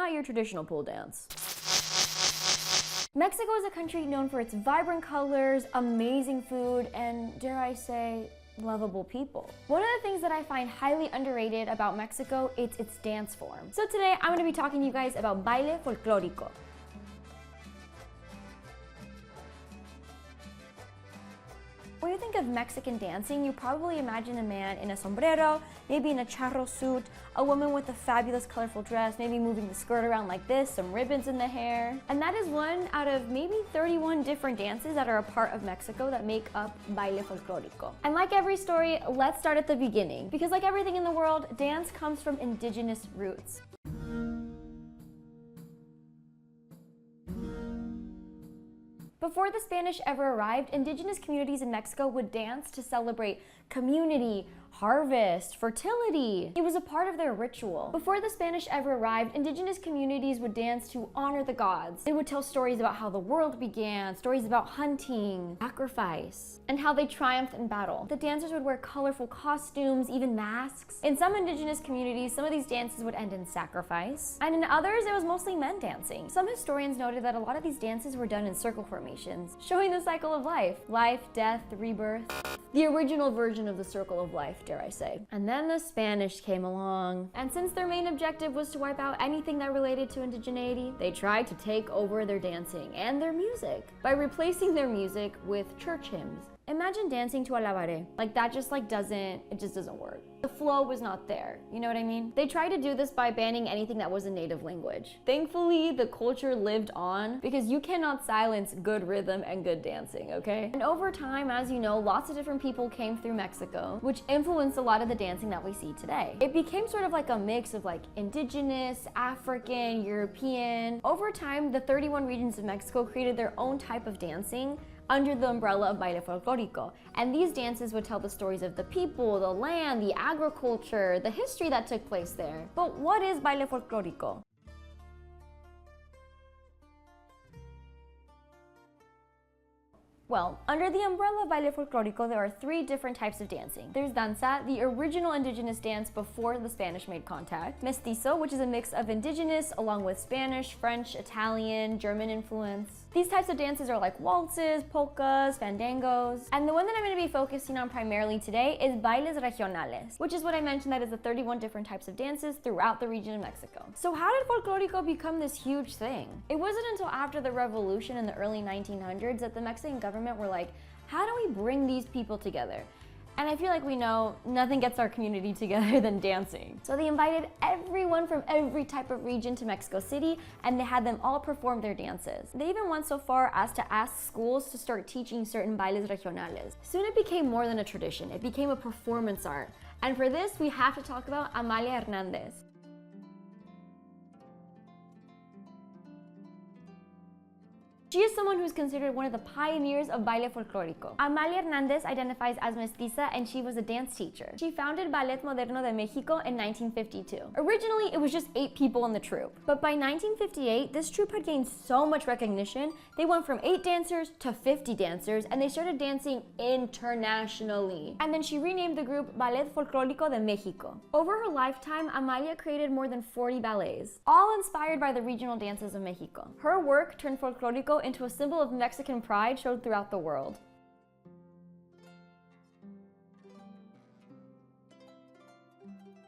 not your traditional pole dance. Mexico is a country known for its vibrant colors, amazing food, and dare I say, lovable people. One of the things that I find highly underrated about Mexico is its dance form. So today I'm going to be talking to you guys about Baile Folklorico. When you think of Mexican dancing, you probably imagine a man in a sombrero, maybe in a charro suit, a woman with a fabulous colorful dress, maybe moving the skirt around like this, some ribbons in the hair. And that is one out of maybe 31 different dances that are a part of Mexico that make up Baile Folklorico. And like every story, let's start at the beginning, because like everything in the world, dance comes from indigenous roots. Before the Spanish ever arrived, indigenous communities in Mexico would dance to celebrate community, harvest, fertility. It was a part of their ritual. Before the Spanish ever arrived, indigenous communities would dance to honor the gods. They would tell stories about how the world began, stories about hunting, sacrifice, and how they triumphed in battle. The dancers would wear colorful costumes, even masks. In some indigenous communities, some of these dances would end in sacrifice, and in others, it was mostly men dancing. Some historians noted that a lot of these dances were done in circle formations, showing the cycle of life. Life, death, rebirth. The original version of the circle of life, dare I say. And then the Spanish came along, and since their main objective was to wipe out anything that related to indigeneity, they tried to take over their dancing and their music by replacing their music with church hymns. Imagine dancing to Alabaré. Like that just doesn't work. The flow was not there, you know what I mean? They tried to do this by banning anything that was a native language. Thankfully, the culture lived on because you cannot silence good rhythm and good dancing, okay? And over time, as you know, lots of different people came through Mexico, which influenced a lot of the dancing that we see today. It became sort of like a mix of like indigenous, African, European. Over time, the 31 regions of Mexico created their own type of dancing under the umbrella of Baile Folklorico. And these dances would tell the stories of the people, the land, the agriculture, the history that took place there. But what is Baile Folklorico? Well, under the umbrella of Baile Folklorico, there are 3 different types of dancing. There's danza, the original indigenous dance before the Spanish made contact. Mestizo, which is a mix of indigenous along with Spanish, French, Italian, German influence. These types of dances are like waltzes, polkas, fandangos. And the one that I'm going to be focusing on primarily today is bailes regionales, which is what I mentioned that is the 31 different types of dances throughout the region of Mexico. So how did Folklorico become this huge thing? It wasn't until after the revolution in the early 1900s that the Mexican government were like, how do we bring these people together? And I feel like we know nothing gets our community together than dancing. So they invited everyone from every type of region to Mexico City, and they had them all perform their dances. They even went so far as to ask schools to start teaching certain bailes regionales. Soon it became more than a tradition, it became a performance art. And for this, we have to talk about Amalia Hernandez. She is someone who is considered one of the pioneers of Baile Folklorico. Amalia Hernandez identifies as mestiza and she was a dance teacher. She founded Ballet Moderno de México in 1952. Originally, it was just 8 people in the troupe. But by 1958, this troupe had gained so much recognition, they went from 8 dancers to 50 dancers, and they started dancing internationally. And then she renamed the group Ballet Folklorico de México. Over her lifetime, Amalia created more than 40 ballets, all inspired by the regional dances of Mexico. Her work turned Folklorico into a symbol of Mexican pride showed throughout the world.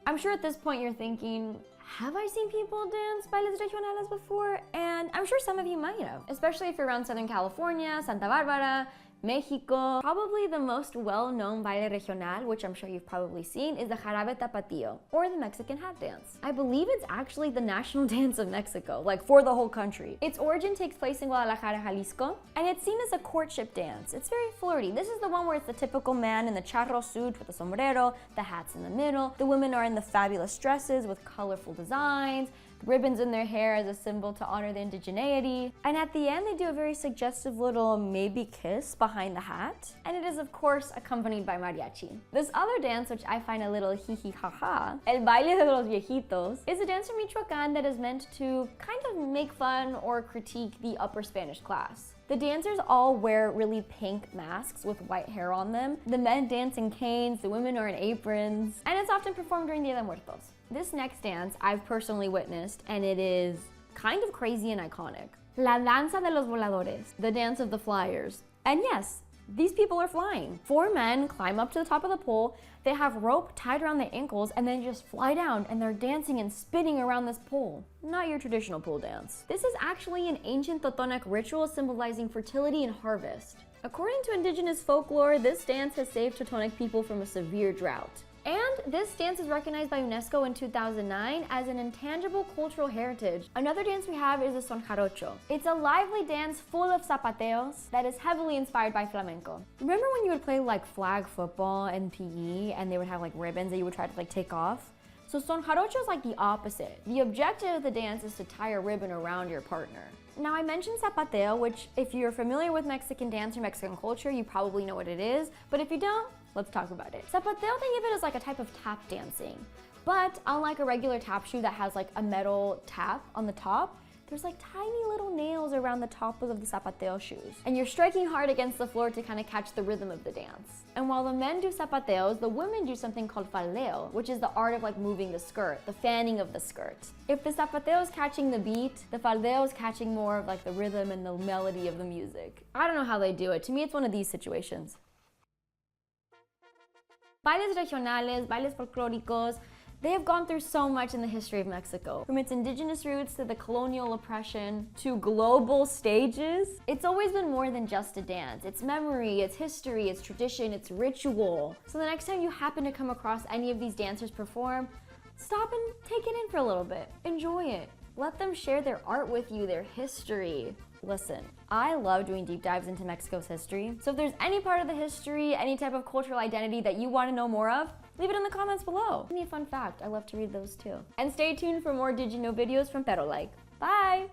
I'm sure at this point you're thinking, have I seen people dance bailes regionales before? And I'm sure some of you might have, especially if you're around Southern California, Santa Barbara, Mexico. Probably the most well-known baile regional, which I'm sure you've probably seen, is the jarabe tapatío, or the Mexican hat dance. I believe it's actually the national dance of Mexico, like for the whole country. Its origin takes place in Guadalajara, Jalisco, and it's seen as a courtship dance. It's very flirty. This is the one where it's the typical man in the charro suit with the sombrero, the hat's in the middle. The women are in the fabulous dresses with colorful designs, ribbons in their hair as a symbol to honor the indigeneity. And at the end, they do a very suggestive little maybe kiss behind the hat. And it is, of course, accompanied by mariachi. This other dance, which I find a little hee ha ha, el baile de los viejitos, is a dance from Michoacán that is meant to kind of make fun or critique the upper Spanish class. The dancers all wear really pink masks with white hair on them. The men dance in canes, the women are in aprons, and it's often performed during Dia de Muertos. This next dance I've personally witnessed, and it is kind of crazy and iconic. La danza de los voladores, the dance of the flyers. And yes, these people are flying. 4 men climb up to the top of the pole, they have rope tied around their ankles, and then just fly down, and they're dancing and spinning around this pole. Not your traditional pole dance. This is actually an ancient Totonac ritual symbolizing fertility and harvest. According to indigenous folklore, this dance has saved Totonac people from a severe drought. And this dance is recognized by UNESCO in 2009 as an intangible cultural heritage. Another dance we have is the son jarocho. It's a lively dance full of zapateos that is heavily inspired by flamenco. Remember when you would play like flag football and PE and they would have like ribbons that you would try to like take off? So son jarocho is like the opposite. The objective of the dance is to tie a ribbon around your partner. Now I mentioned zapateo, which if you're familiar with Mexican dance or Mexican culture, you probably know what it is, but if you don't, let's talk about it. Zapateo, think of it as like a type of tap dancing, but unlike a regular tap shoe that has like a metal tap on the top, there's like tiny little nails around the top of the zapateo shoes. And you're striking hard against the floor to kind of catch the rhythm of the dance. And while the men do zapateos, the women do something called faldeo, which is the art of like moving the skirt, the fanning of the skirt. If the zapateo is catching the beat, the faldeo is catching more of like the rhythm and the melody of the music. I don't know how they do it. To me, it's one of these situations. Bailes regionales, bailes folklóricos, they have gone through so much in the history of Mexico. From its indigenous roots to the colonial oppression to global stages, it's always been more than just a dance. It's memory, it's history, it's tradition, it's ritual. So the next time you happen to come across any of these dancers perform, stop and take it in for a little bit. Enjoy it. Let them share their art with you, their history. Listen, I love doing deep dives into Mexico's history. So if there's any part of the history, any type of cultural identity that you want to know more of, leave it in the comments below. Give me a fun fact. I love to read those too. And stay tuned for more Did You Know videos from Pero Like. Bye!